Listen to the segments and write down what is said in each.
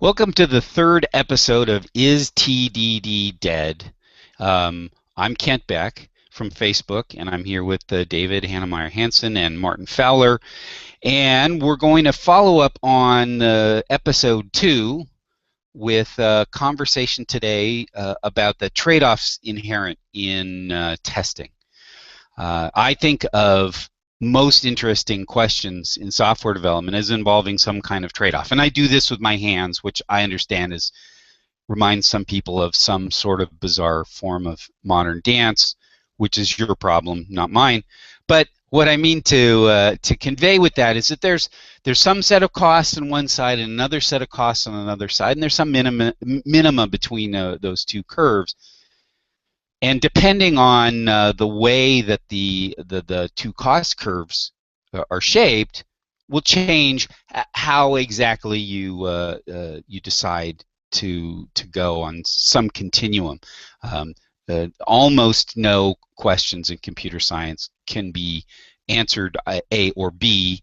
Welcome to the third episode of Is TDD Dead? I'm Kent Beck from Facebook, and I'm here with David Heinemeier Hansson and Martin Fowler, and we're going to follow up on episode 2 with a conversation today about the trade-offs inherent in testing. I think of most interesting questions in software development as involving some kind of trade-off. And I do this with my hands, which I understand reminds some people of some sort of bizarre form of modern dance, which is your problem, not mine. But what I mean to convey with that is that there's some set of costs on one side and another set of costs on another side, and there's some minima between those two curves. And depending on the way that the two cost curves are shaped, will change how exactly you decide to go on some continuum. Almost no questions in computer science can be answered A or B.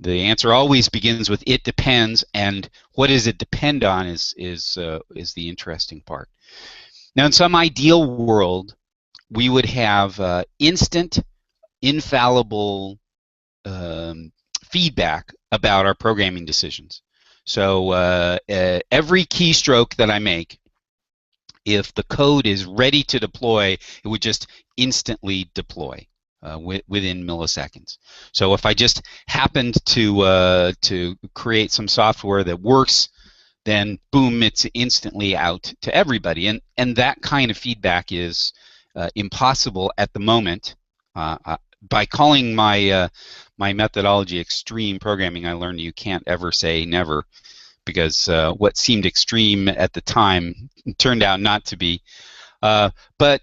The answer always begins with "it depends," and what does it depend on is the interesting part. Now, in some ideal world, we would have instant, infallible feedback about our programming decisions. So every keystroke that I make, if the code is ready to deploy, it would just instantly deploy within milliseconds. So if I just happened to create some software that works, then boom, it's instantly out to everybody. And that kind of feedback is impossible at the moment. By calling my methodology extreme programming, I learned you can't ever say never, because what seemed extreme at the time turned out not to be. But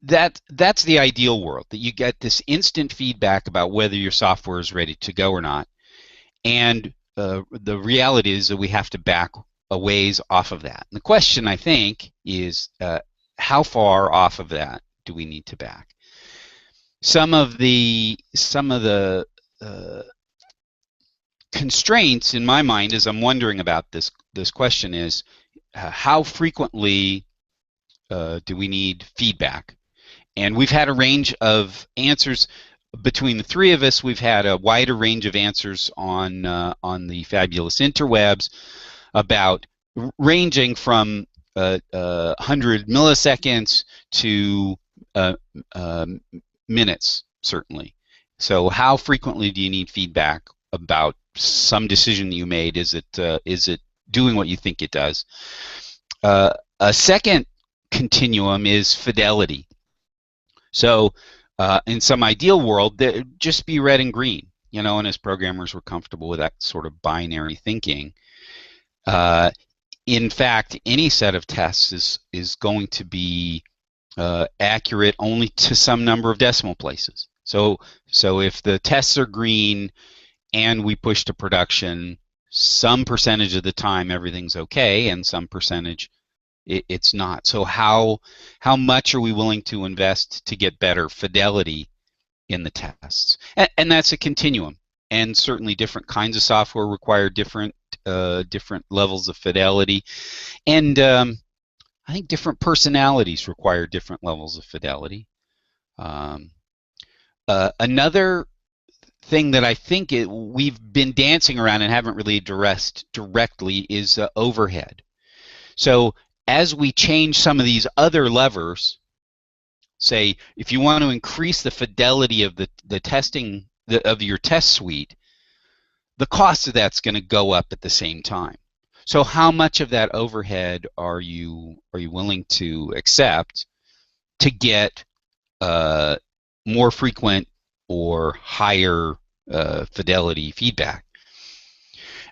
that's the ideal world, that you get this instant feedback about whether your software is ready to go or not. And the reality is that we have to back a ways off of that. And the question, I think, is how far off of that do we need to back? Some of the constraints in my mind, as I'm wondering about this question, is how frequently do we need feedback? And we've had a range of answers. Between the three of us, we've had a wider range of answers on the fabulous interwebs, about ranging from 100 milliseconds to minutes, certainly. So how frequently do you need feedback about some decision that you made? Is it doing what you think it does? A second continuum is fidelity. So in some ideal world, there'd just be red and green, and as programmers, we're comfortable with that sort of binary thinking. In fact, any set of tests is going to be accurate only to some number of decimal places. So if the tests are green and we push to production, some percentage of the time everything's okay, and some percentage it's not. So how much are we willing to invest to get better fidelity in the tests? And that's a continuum. And certainly different kinds of software require different levels of fidelity. And I think different personalities require different levels of fidelity. Another thing that I think we've been dancing around and haven't really addressed directly is overhead. So as we change some of these other levers, say if you want to increase the fidelity of the testing of your test suite, the cost of that's going to go up at the same time. So how much of that overhead are you willing to accept to get more frequent or higher fidelity feedback?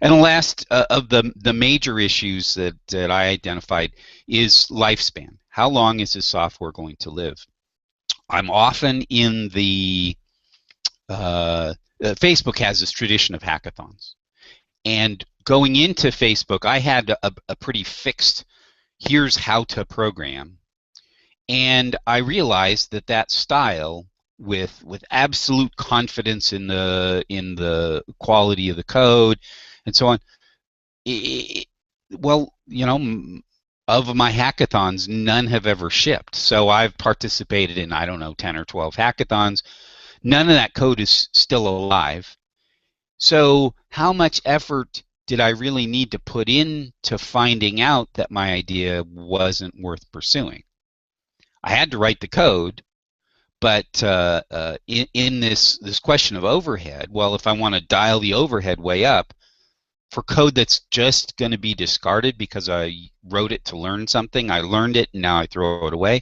And the last of the major issues that I identified is lifespan. How long is this software going to live? I'm often in the Facebook has this tradition of hackathons, and going into Facebook, I had a pretty fixed, here's how to program, and I realized that style, with absolute confidence in the quality of the code and so on, well, of my hackathons, none have ever shipped. So I've participated in, I don't know, 10 or 12 hackathons. None of that code is still alive. So how much effort did I really need to put into finding out that my idea wasn't worth pursuing? I had to write the code, but in this question of overhead, well, if I want to dial the overhead way up, for code that's just going to be discarded because I wrote it to learn something, I learned it, and now I throw it away,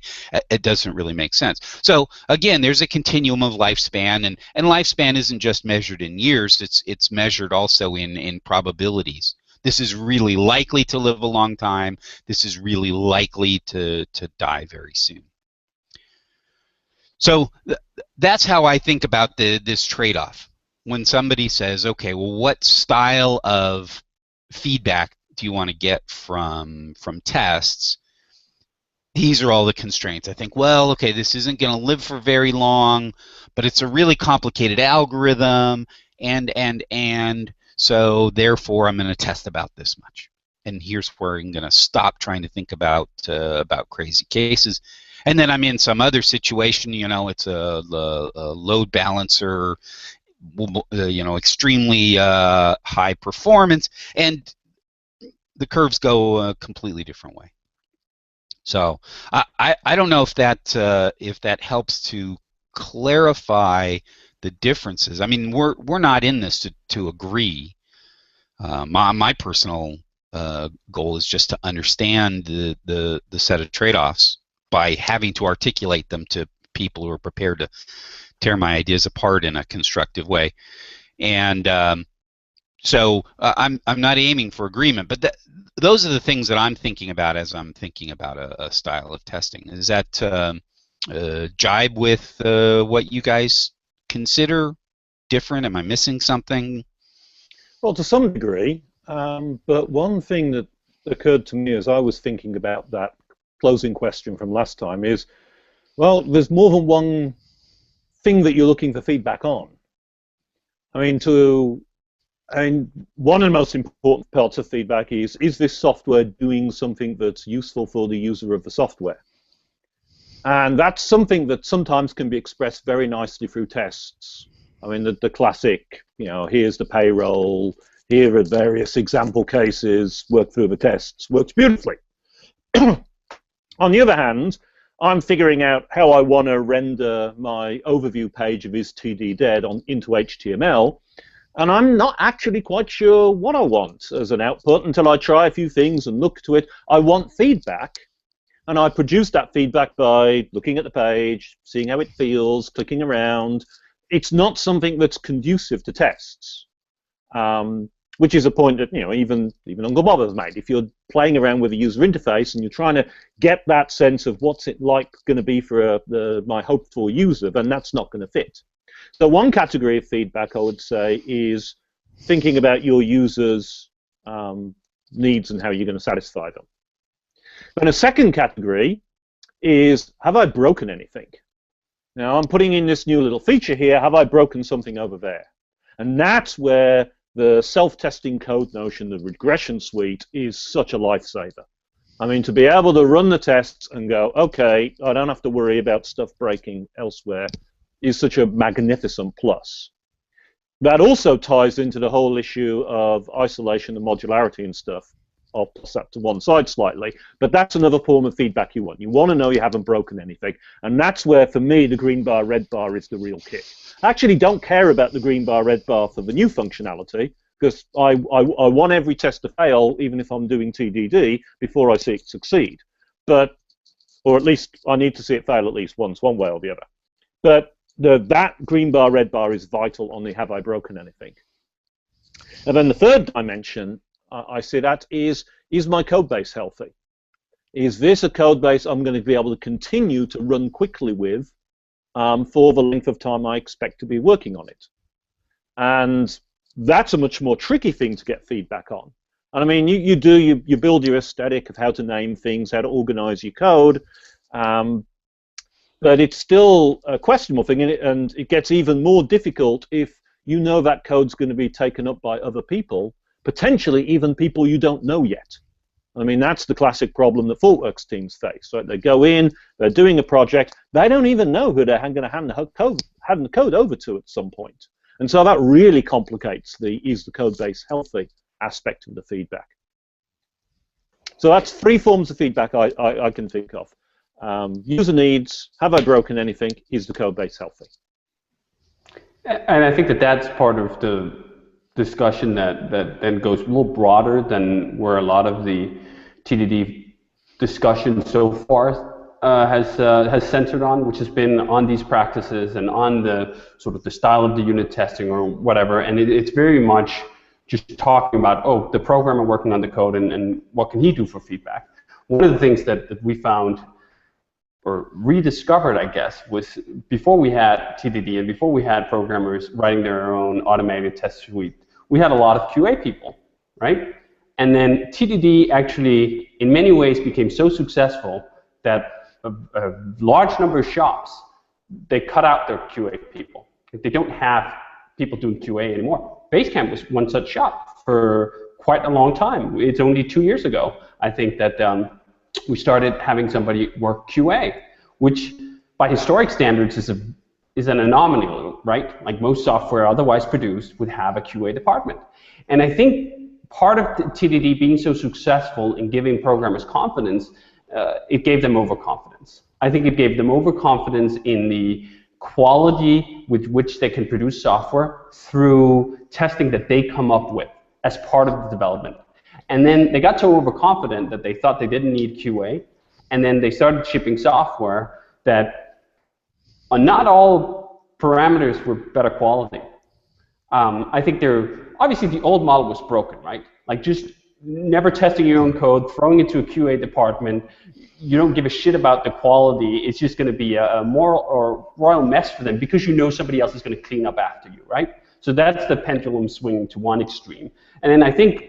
it doesn't really make sense. So again, there's a continuum of lifespan, and lifespan isn't just measured in years, it's measured also in probabilities. This is really likely to live a long time. This is really likely to die very soon. So that's how I think about this trade-off. When somebody says, okay, well, what style of feedback do you want to get from tests? These are all the constraints. I think, well, okay, this isn't going to live for very long, but it's a really complicated algorithm, and so therefore I'm going to test about this much. And here's where I'm going to stop trying to think about crazy cases. And then I'm in some other situation, it's a load balancer, extremely high performance, and the curves go a completely different way. So I don't know if that helps to clarify the differences. I mean, we're not in this to agree. My personal goal is just to understand the set of trade-offs by having to articulate them to people who are prepared to tear my ideas apart in a constructive way. And so I'm not aiming for agreement, but those are the things that I'm thinking about as I'm thinking about a style of testing. Is that jibe with what you guys consider different? Am I missing something? Well, to some degree, but one thing that occurred to me as I was thinking about that closing question from last time is, well, there's more than one thing that you're looking for feedback on. I mean, one of the most important parts of feedback is this software doing something that's useful for the user of the software? And that's something that sometimes can be expressed very nicely through tests. I mean, the classic, here's the payroll, here are various example cases, work through the tests, works beautifully. On the other hand, I'm figuring out how I want to render my overview page of is TDD dead into HTML, and I'm not actually quite sure what I want as an output until I try a few things and look to it. I want feedback, and I produce that feedback by looking at the page, seeing how it feels, clicking around. It's not something that's conducive to tests, which is a point that even Uncle Bob has made. If you're playing around with a user interface and you're trying to get that sense of what's it like going to be for my hoped for user, then that's not going to fit. So one category of feedback, I would say, is thinking about your users' needs and how you're going to satisfy them. And a second category is, have I broken anything? Now, I'm putting in this new little feature here. Have I broken something over there? And that's where the self-testing code notion, the regression suite, is such a lifesaver. I mean, to be able to run the tests and go, okay, I don't have to worry about stuff breaking elsewhere, is such a magnificent plus. That also ties into the whole issue of isolation and modularity and stuff. I'll plus that to one side slightly, but that's another form of feedback you want. You want to know you haven't broken anything, and that's where, for me, the green bar, red bar is the real kick. I actually don't care about the green bar, red bar for the new functionality, because I want every test to fail, even if I'm doing TDD, before I see it succeed. But, or at least I need to see it fail at least once, one way or the other. But that green bar, red bar is vital on the have I broken anything. And then the third dimension I see that is my code base healthy? Is this a code base I'm going to be able to continue to run quickly with for the length of time I expect to be working on it? And that's a much more tricky thing to get feedback on. And I mean, you build your aesthetic of how to name things, how to organize your code, but it's still a questionable thing, and it gets even more difficult if you know that code's going to be taken up by other people, potentially even people you don't know yet. I mean, that's the classic problem that Thoughtworks teams face. Right? They go in, they're doing a project, they don't even know who they're going to hand the code over to at some point. And so that really complicates the is the code base healthy aspect of the feedback. So that's 3 forms of feedback I can think of. User needs, have I broken anything, is the code base healthy? And I think that that's part of the discussion that then goes a little broader than where a lot of the TDD discussion so far has centered on, which has been on these practices and on the sort of the style of the unit testing or whatever. And it's very much just talking about, oh, the programmer working on the code and what can he do for feedback. One of the things that we found or rediscovered, I guess, was before we had TDD and before we had programmers writing their own automated test suite, we had a lot of QA people, right? And then TDD actually, in many ways, became so successful that a large number of shops, they cut out their QA people. They don't have people doing QA anymore. Basecamp was one such shop for quite a long time. It's only 2 years ago, I think, that we started having somebody work QA, which by historic standards is an anomaly, right? Like most software otherwise produced would have a QA department. And I think part of TDD being so successful in giving programmers confidence, it gave them overconfidence. I think it gave them overconfidence in the quality with which they can produce software through testing that they come up with as part of the development. And then they got so overconfident that they thought they didn't need QA, and then they started shipping software that on not all parameters were better quality. I think obviously the old model was broken, right? Like just never testing your own code, throwing it to a QA department. You don't give a shit about the quality. It's just going to be a moral or royal mess for them because you know somebody else is going to clean up after you, right? So that's the pendulum swinging to one extreme. And then I think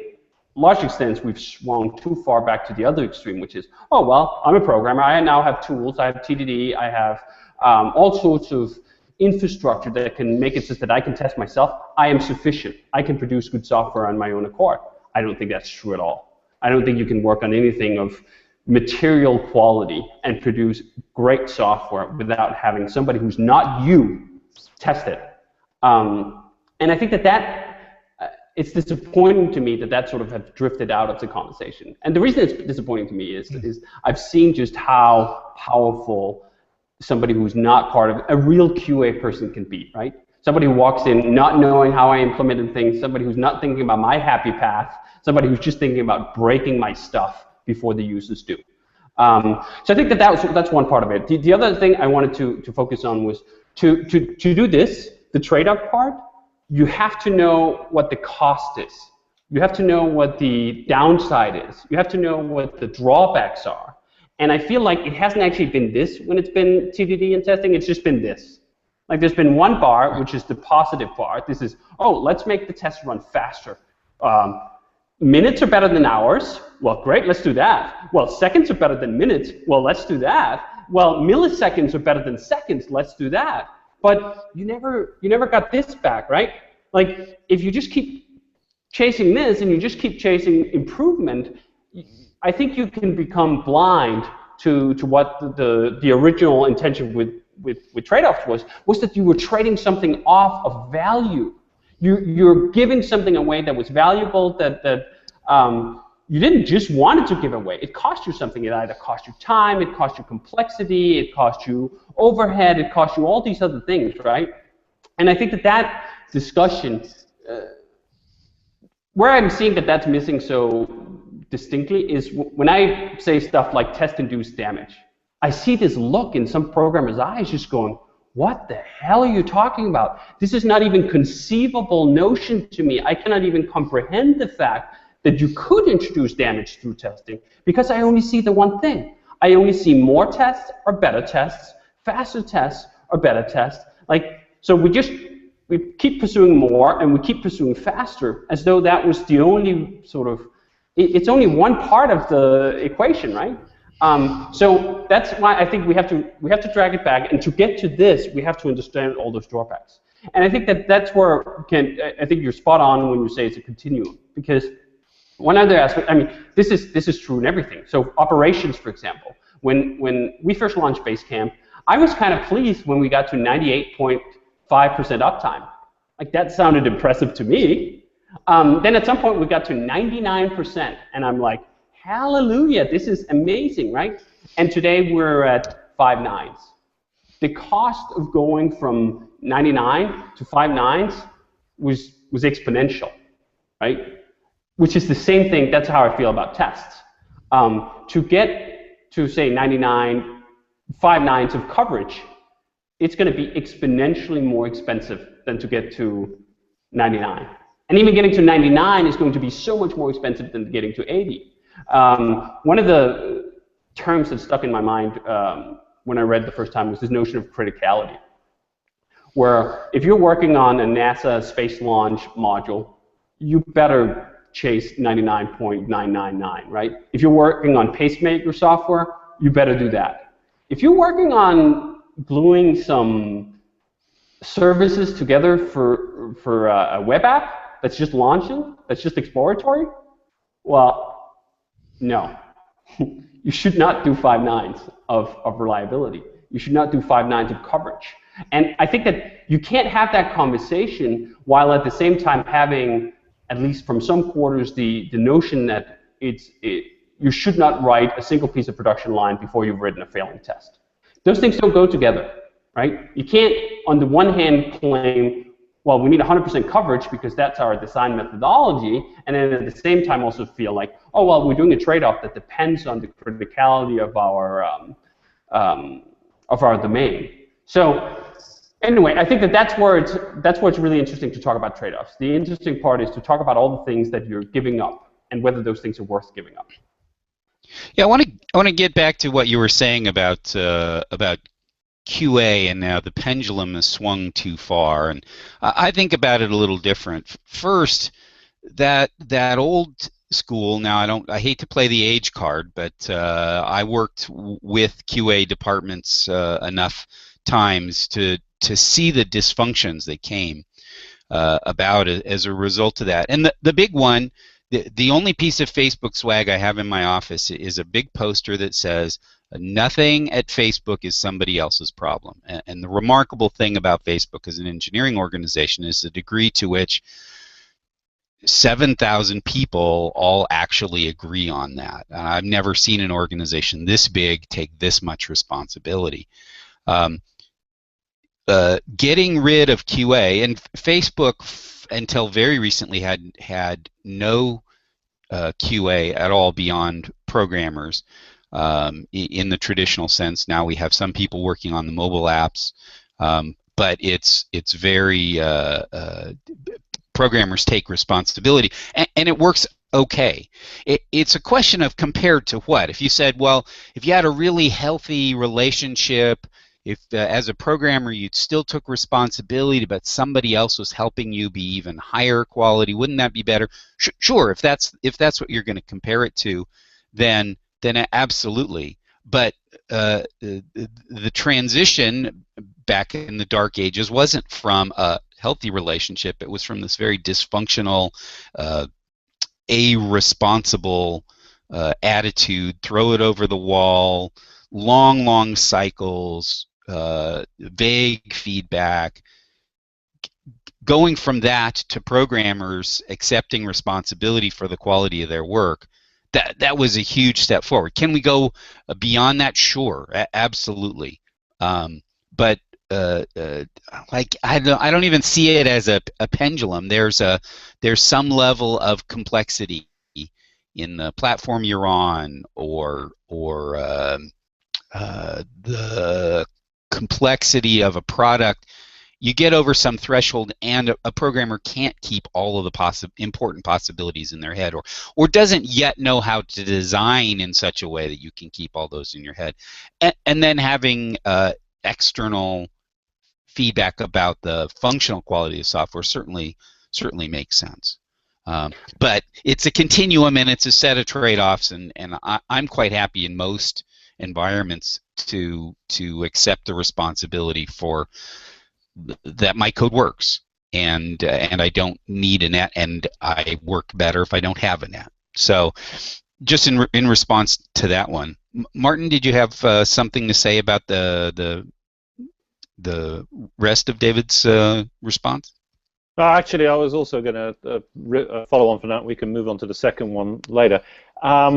large extent we've swung too far back to the other extreme, which is, oh, well, I'm a programmer. I now have tools. I have TDD. I have all sorts of infrastructure that can make it so that I can test myself. I am sufficient. I can produce good software on my own accord. I don't think that's true at all. I don't think you can work on anything of material quality and produce great software without having somebody who's not you test it. And I think that it's disappointing to me that sort of has drifted out of the conversation. And the reason it's disappointing to me is I've seen just how powerful somebody who's not part of a real QA person can be, right? Somebody who walks in not knowing how I implemented things, somebody who's not thinking about my happy path, somebody who's just thinking about breaking my stuff before the users do. So I think that's one part of it. The other thing I wanted to focus on was to do this, the trade-off part, you have to know what the cost is. You have to know what the downside is. You have to know what the drawbacks are. And I feel like it hasn't actually been this when it's been TDD and testing, it's just been this. Like there's been one bar, which is the positive part. This is, oh, let's make the test run faster. Minutes are better than hours. Well, great, let's do that. Well, seconds are better than minutes. Well, let's do that. Well, milliseconds are better than seconds. Let's do that. But you never got this back, right? Like if you just keep chasing this and you just keep chasing improvement, I think you can become blind to what the original intention with trade-offs was that you were trading something off of value. You're giving something away that was valuable, that you didn't just want it to give away. It cost you something. It either cost you time, it cost you complexity, it cost you overhead, it cost you all these other things, right? And I think that discussion, where I'm seeing that's missing so distinctly is when I say stuff like test-induced damage. I see this look in some programmers' eyes just going, what the hell are you talking about? This is not even conceivable notion to me. I cannot even comprehend the fact that you could introduce damage through testing because I only see the one thing. I only see more tests or better tests, faster tests or better tests. Like, so we keep pursuing more and we keep pursuing faster as though that was the only sort of, it's only one part of the equation, right? So that's why I think we have to drag it back, and to get to this, we have to understand all those drawbacks. And I think that's where I think you're spot on when you say it's a continuum, because One other aspect, I mean, this is true in everything. So operations, for example, when we first launched Basecamp, I was kind of pleased when we got to 98.5% uptime. Like, that sounded impressive to me. Then at some point we got to 99%, and I'm like, hallelujah, this is amazing, right? And today we're at 5 nines. The cost of going from 99 to 5 nines was exponential, right? Which is the same thing, that's how I feel about tests. To get to, say, 99, 5 nines of coverage, it's going to be exponentially more expensive than to get to 99. And even getting to 99 is going to be so much more expensive than getting to 80. One of the terms that stuck in my mind when I read the first time was this notion of criticality, where if you're working on a NASA space launch module, you better chase 99.999, right? If you're working on pacemaker software, you better do that. If you're working on gluing some services together for a web app that's just launching, that's just exploratory, well, no. You should not do 5 nines of reliability. You should not do 5 nines of coverage. And I think that you can't have that conversation while at the same time having, at least from some quarters, the notion that you should not write a single piece of production line before you've written a failing test. Those things don't go together, right? You can't, on the one hand, claim, well, we need 100% coverage because that's our design methodology, and then at the same time also feel like, oh, well, we're doing a trade-off that depends on the criticality of our domain. So anyway, I think that that's where it's really interesting to talk about trade-offs. The interesting part is to talk about all the things that you're giving up and whether those things are worth giving up. Yeah, I want to get back to what you were saying about QA, and now the pendulum has swung too far, and I think about it a little different. First, that old school. Now I hate to play the age card, but I worked with QA departments enough times to see the dysfunctions that came about as a result of that. And the big one, the only piece of Facebook swag I have in my office is a big poster that says, nothing at Facebook is somebody else's problem. And the remarkable thing about Facebook as an engineering organization is the degree to which 7,000 people all actually agree on that. I've never seen an organization this big take this much responsibility. Getting rid of QA, and Facebook until very recently had no QA at all beyond programmers. In the traditional sense, now we have some people working on the mobile apps, but it's very programmers take responsibility, and it works okay. It's a question of compared to what. If you said, well, if you had a really healthy relationship, if as a programmer you still took responsibility, but somebody else was helping you be even higher quality, wouldn't that be better? Sure, if that's what you're going to compare it to, then absolutely. But the transition back in the dark ages wasn't from a healthy relationship. It was from this very dysfunctional, irresponsible attitude, throw it over the wall, long cycles, vague feedback. Going from that to programmers accepting responsibility for the quality of their work, that was a huge step forward. Can we go beyond that? Sure, absolutely. But like I don't even see it as a pendulum. There's some level of complexity in the platform you're on, or the complexity of a product. You get over some threshold, and a programmer can't keep all of the important possibilities in their head, or doesn't yet know how to design in such a way that you can keep all those in your head. And then having external feedback about the functional quality of software certainly makes sense. But it's a continuum, and it's a set of trade-offs, and I'm quite happy in most environments to accept the responsibility for that my code works, and I don't need a net, and I work better if I don't have a net. So just in response to that one, Martin, did you have something to say about the rest of David's response? Actually, I was also going to follow on from that. We can move on to the second one later. I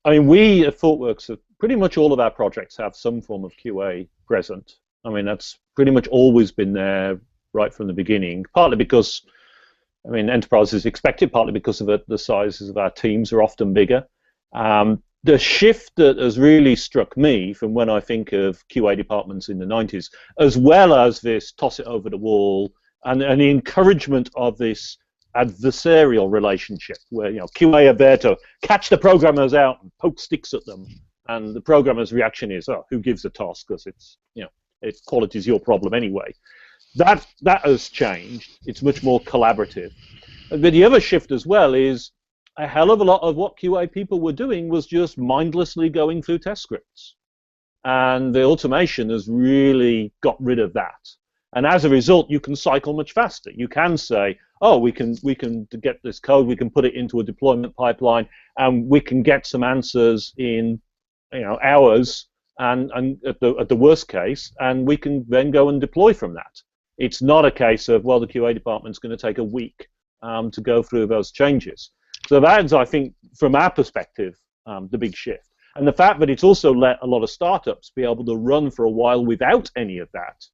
mean, we at Thoughtworks, pretty much all of our projects have some form of QA present. I mean, that's pretty much always been there right from the beginning, partly because, I mean, enterprises expect it, partly because of the sizes of our teams are often bigger. The shift that has really struck me from when I think of QA departments in the 90s, as well as this toss it over the wall, and the encouragement of this adversarial relationship where, you know, QA are there to catch the programmers out and poke sticks at them, and the programmer's reaction is, oh, who gives a toss, because it's, you know, quality is your problem anyway. That has changed. It's much more collaborative. But the other shift as well is a hell of a lot of what QA people were doing was just mindlessly going through test scripts, and the automation has really got rid of that. And as a result, you can cycle much faster. You can say, oh, we can get this code, we can put it into a deployment pipeline, and we can get some answers in, you know, hours, and at the worst case, and we can then go and deploy from that. It's not a case of, well, the QA department's going to take a week to go through those changes. So that's, I think, from our perspective, the big shift. And the fact that it's also let a lot of startups be able to run for a while without any of that,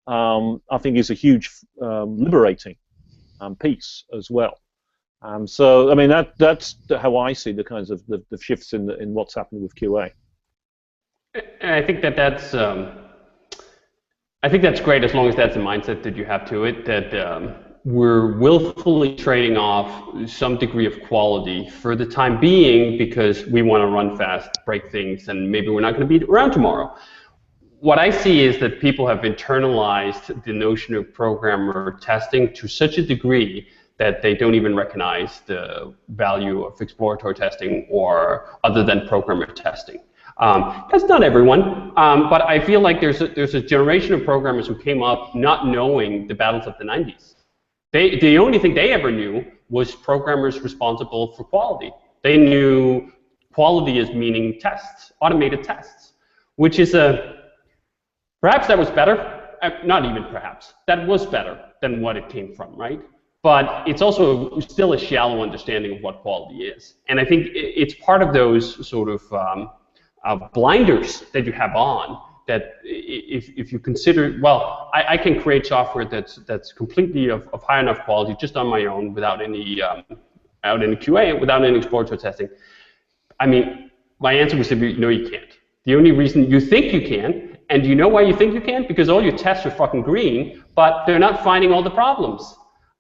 I think is a huge liberating piece as well. So I mean, that's how I see the kinds of the shifts in what's happening with QA. And I think that's great, as long as that's the mindset that you have to it, that we're willfully trading off some degree of quality for the time being because we want to run fast, break things, and maybe we're not going to be around tomorrow. What I see is that people have internalized the notion of programmer testing to such a degree that they don't even recognize the value of exploratory testing or other than programmer testing. That's not everyone, but I feel like there's a generation of programmers who came up not knowing the battles of the 90s. The only thing they ever knew was programmers responsible for quality. They knew quality as meaning tests, automated tests, which is perhaps that was better, not even perhaps, that was better than what it came from, right? But it's also still a shallow understanding of what quality is. And I think it's part of those sort of blinders that you have on, that if you consider, well, I can create software that's completely of high enough quality just on my own without any QA, without any exploratory testing. I mean, my answer was simply, no, you can't. The only reason you think you can, and you know why you think you can? Because all your tests are fucking green, but they're not finding all the problems,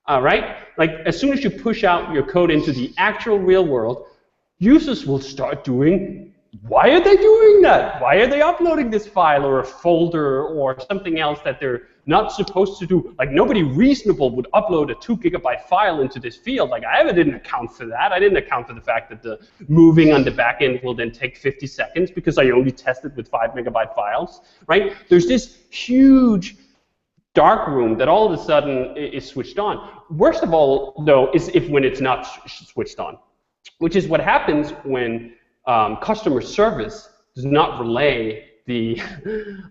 right? Like, as soon as you push out your code into the actual real world, users will start doing, why are they doing that? Why are they uploading this file or a folder or something else that they're not supposed to do? Like, nobody reasonable would upload a 2 GB file into this field. Like, I didn't account for that. I didn't account for the fact that the moving on the back end will then take 50 seconds because I only tested with 5 MB files, right? There's this huge dark room that all of a sudden is switched on. Worst of all, though, is when it's not switched on, which is what happens when customer service does not relay the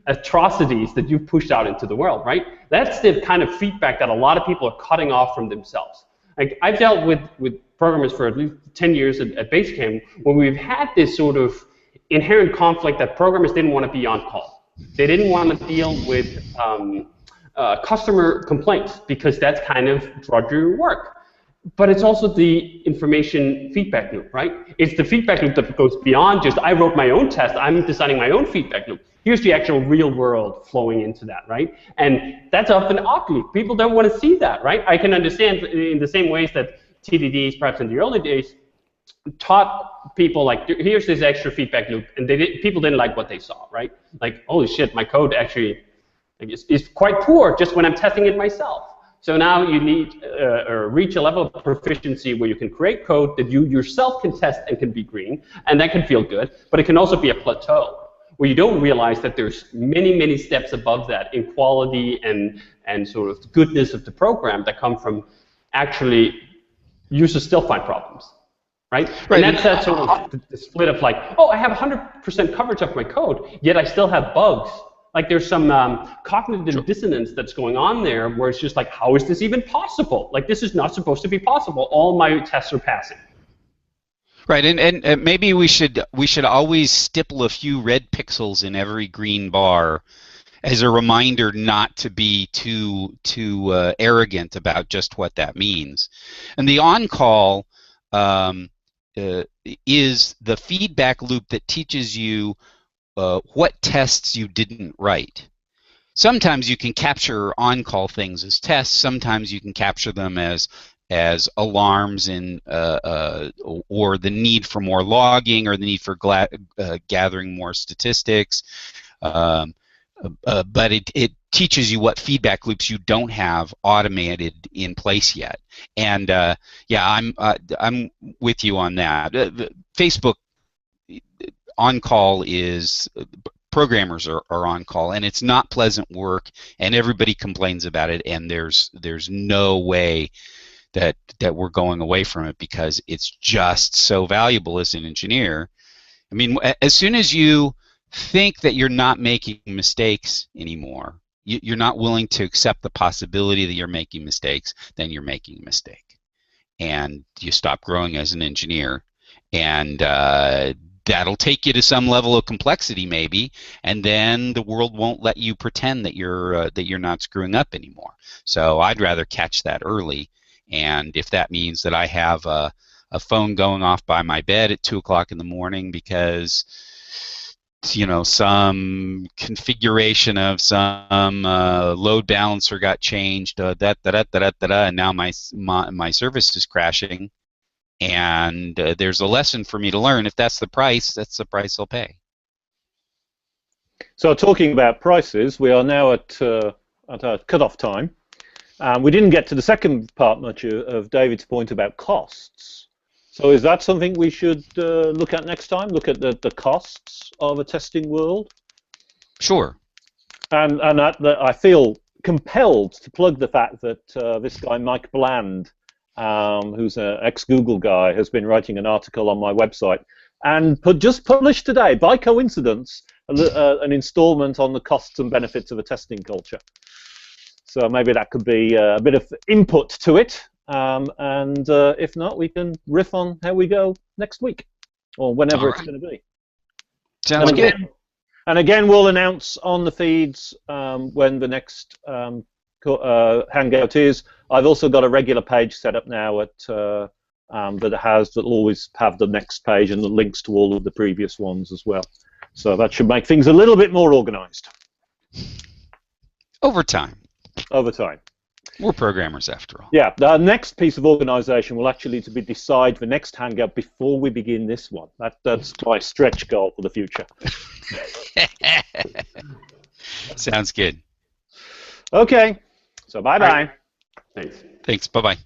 atrocities that you've pushed out into the world, right? That's the kind of feedback that a lot of people are cutting off from themselves. Like, I've dealt with programmers for at least 10 years at Basecamp, where we've had this sort of inherent conflict that programmers didn't want to be on call. They didn't want to deal with customer complaints because that's kind of drudgery work. But it's also the information feedback loop, right? It's the feedback loop that goes beyond just, I wrote my own test, I'm designing my own feedback loop. Here's the actual real world flowing into that, right? And that's often ugly. People don't want to see that, right? I can understand in the same ways that TDDs, perhaps in the early days, taught people, like, here's this extra feedback loop, and people didn't like what they saw, right? Like, holy shit, my code actually is quite poor just when I'm testing it myself. So now you need or reach a level of proficiency where you can create code that you yourself can test and can be green, and that can feel good, but it can also be a plateau where you don't realize that there's many, many steps above that in quality and sort of the goodness of the program that come from actually users still find problems. right? Right. And that's that sort of the split of like, oh, I have 100% coverage of my code, yet I still have bugs. Like there's some cognitive dissonance that's going on there where it's just like, how is this even possible? Like this is not supposed to be possible. All my tests are passing. Right, and maybe we should always stipple a few red pixels in every green bar as a reminder not to be too arrogant about just what that means. And the on-call is the feedback loop that teaches you what tests you didn't write. Sometimes you can capture on-call things as tests. Sometimes you can capture them as alarms or the need for more logging or the need for gathering more statistics. But it teaches you what feedback loops you don't have automated in place yet. And yeah, I'm with you on that. Facebook on-call is programmers are on call, and it's not pleasant work, and everybody complains about it, and there's no way that we're going away from it because it's just so valuable as an engineer. I mean, as soon as you think that you're not making mistakes anymore, you're not willing to accept the possibility that you're making mistakes, then you're making a mistake, and you stop growing as an engineer, and that'll take you to some level of complexity maybe, and then the world won't let you pretend that you're not screwing up anymore. So I'd rather catch that early, and if that means that I have a phone going off by my bed at 2 o'clock in the morning because some configuration of some load balancer got changed, and now my service is crashing, and there's a lesson for me to learn. If that's the price I'll pay. So talking about prices, we are now at our cut-off time. We didn't get to the second part much of David's point about costs. So is that something we should look at next time? Look at the costs of a testing world? Sure. And I feel compelled to plug the fact that this guy, Mike Bland, who's an ex-Google guy, has been writing an article on my website and just published today, by coincidence, an installment on the costs and benefits of a testing culture. So maybe that could be a bit of input to it, and if not, we can riff on how we go next week, or whenever it's going to be. Sounds good. And again, we'll announce on the feeds when the next Hangout is. I've also got a regular page set up now that'll always have the next page and the links to all of the previous ones as well. So that should make things a little bit more organized. Over time. We're programmers after all. Yeah, the next piece of organization will actually to be decide the next Hangout before we begin this one. That's my stretch goal for the future. Sounds good. Okay, so bye-bye. Thanks. Thanks, bye-bye.